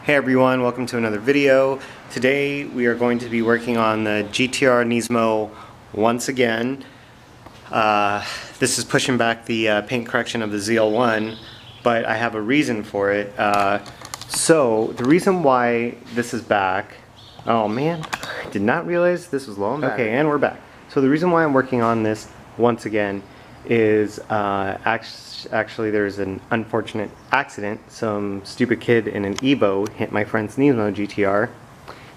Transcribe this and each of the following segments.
Hey everyone, welcome to another video. Today we are going to be working on the GTR Nismo once again. This is pushing back the paint correction of the ZL1, but I have a reason for it. So the reason why this is back, oh man, I did not realize this was low on battery. Okay, and we're back. So the reason why I'm working on this once again is actually there's an unfortunate accident. Some stupid kid in an Evo hit my friend's Nismo GTR,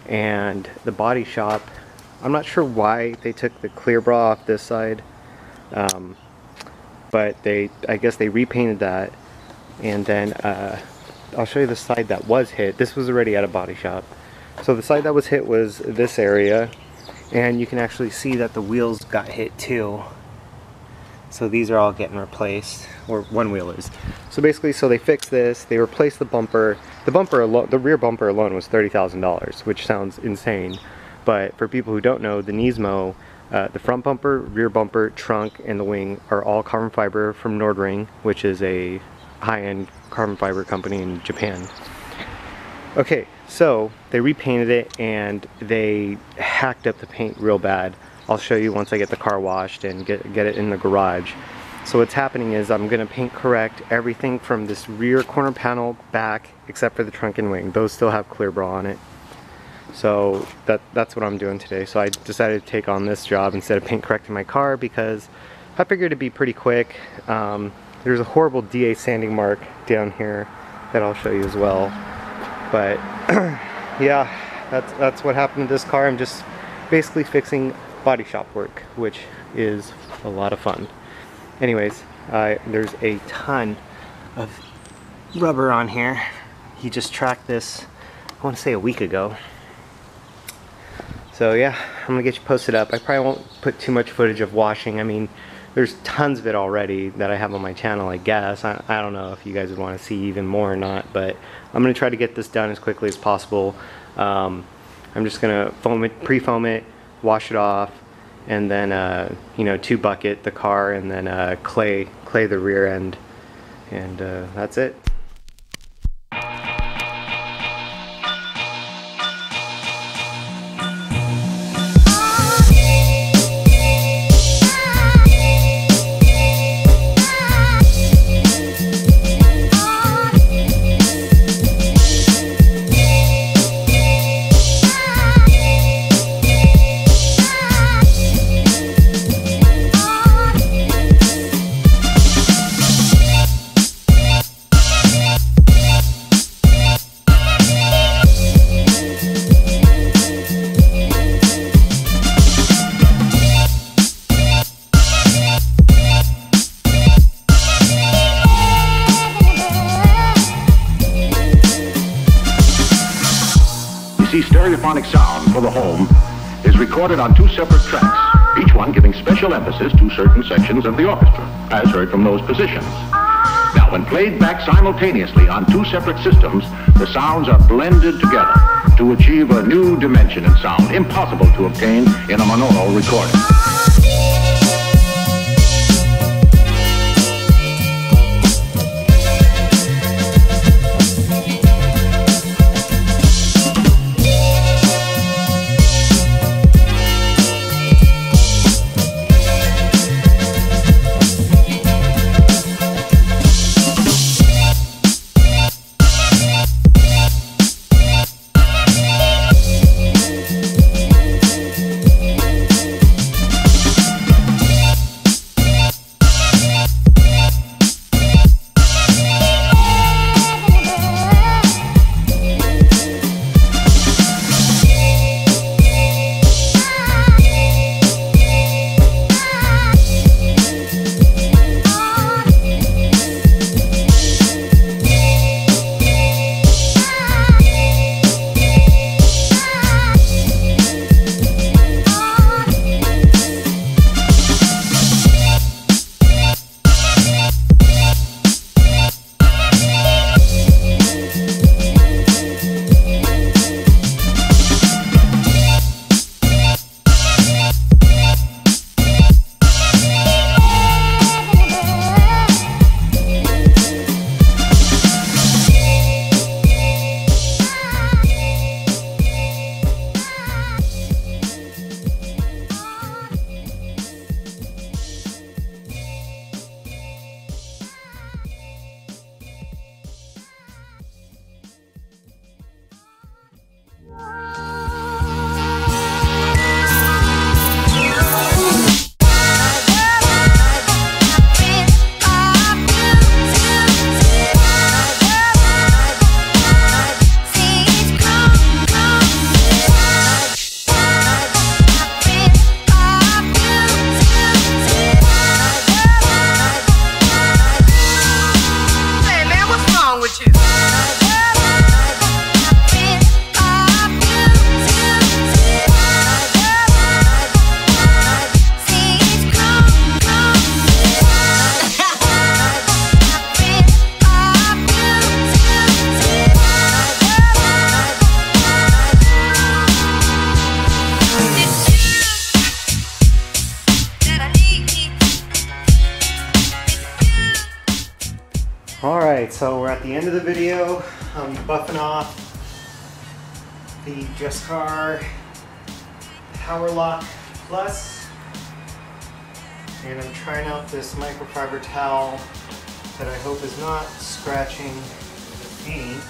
and the body shop, I'm not sure why they took the clear bra off this side, but I guess they repainted that, and then I'll show you the side that was hit. This was already at a body shop. So the side that was hit was this area, and you can actually see that the wheels got hit too. So these are all getting replaced, or one wheel is. So basically, so they fixed this, they replaced the bumper. The rear bumper alone was $30,000, which sounds insane. But for people who don't know, the Nismo, the front bumper, rear bumper, trunk, and the wing are all carbon fiber from Nordring, which is a high-end carbon fiber company in Japan. Okay, so they repainted it and they hacked up the paint real bad. I'll show you once I get the car washed and get it in the garage. So what's happening is I'm going to paint correct everything from this rear corner panel back, except for the trunk and wing. Those still have clear bra on it. So that's what I'm doing today. So I decided to take on this job instead of paint correcting my car because I figured it'd be pretty quick. There's a horrible DA sanding mark down here that I'll show you as well. But yeah, that's what happened to this car. I'm just basically fixing body shop work, which is a lot of fun. Anyways, there's a ton of rubber on here. He just tracked this, I want to say a week ago. So yeah, I'm gonna get you posted up. I probably won't put too much footage of washing. I mean, there's tons of it already that I have on my channel, I guess. I don't know if you guys would want to see even more or not, but I'm gonna try to get this done as quickly as possible. I'm just gonna foam it, pre-foam it, wash it off, and then you know, 2-bucket the car, and then clay the rear end, and that's it. Stereophonic sound for the home is recorded on 2 separate tracks, each one giving special emphasis to certain sections of the orchestra, as heard from those positions. Now, when played back simultaneously on 2 separate systems, the sounds are blended together to achieve a new dimension in sound, impossible to obtain in a monaural recording. so we're at the end of the video. I'm buffing off the Just Car Power Lock Plus, and I'm trying out this microfiber towel that I hope is not scratching the paint.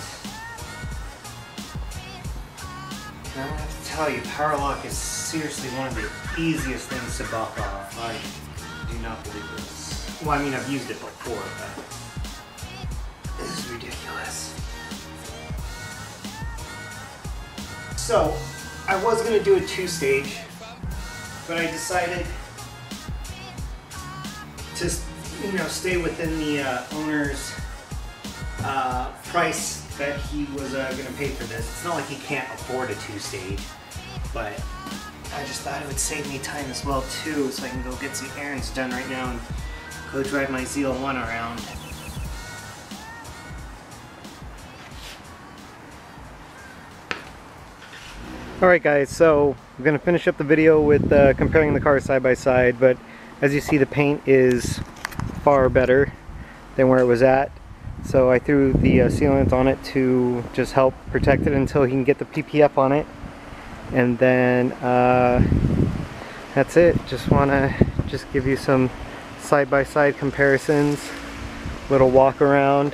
And I have to tell you, Power Lock is seriously one of the easiest things to buff off. I do not believe this. Well, I mean, I've used it before, but this is ridiculous. So, I was going to do a 2-stage, but I decided to, stay within the owner's price that he was going to pay for this. It's not like he can't afford a 2-stage, but I just thought it would save me time as well too, so I can go get some errands done right now and go drive my ZL1 around. Alright guys, so I'm going to finish up the video with comparing the cars side by side, but as you see, the paint is far better than where it was at. So I threw the sealant on it to just help protect it until he can get the PPF on it. And then that's it. Just want to give you some side by side comparisons, little walk around.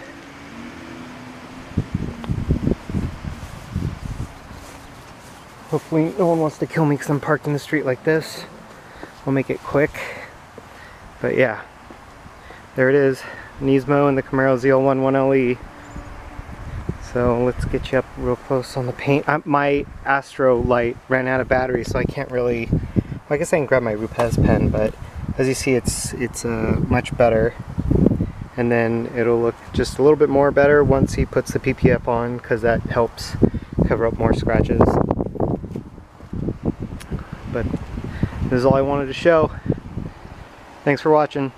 Hopefully no one wants to kill me because I'm parked in the street like this. We'll make it quick. But yeah, there it is. Nismo and the Camaro ZL1 1LE. So let's get you up real close on the paint. My Astro light ran out of battery, so I can't really, well, I guess I can grab my Rupes pen, but as you see, it's much better. And then it'll look just a little bit more better once he puts the PPF on, because that helps cover up more scratches. But this is all I wanted to show. Thanks for watching.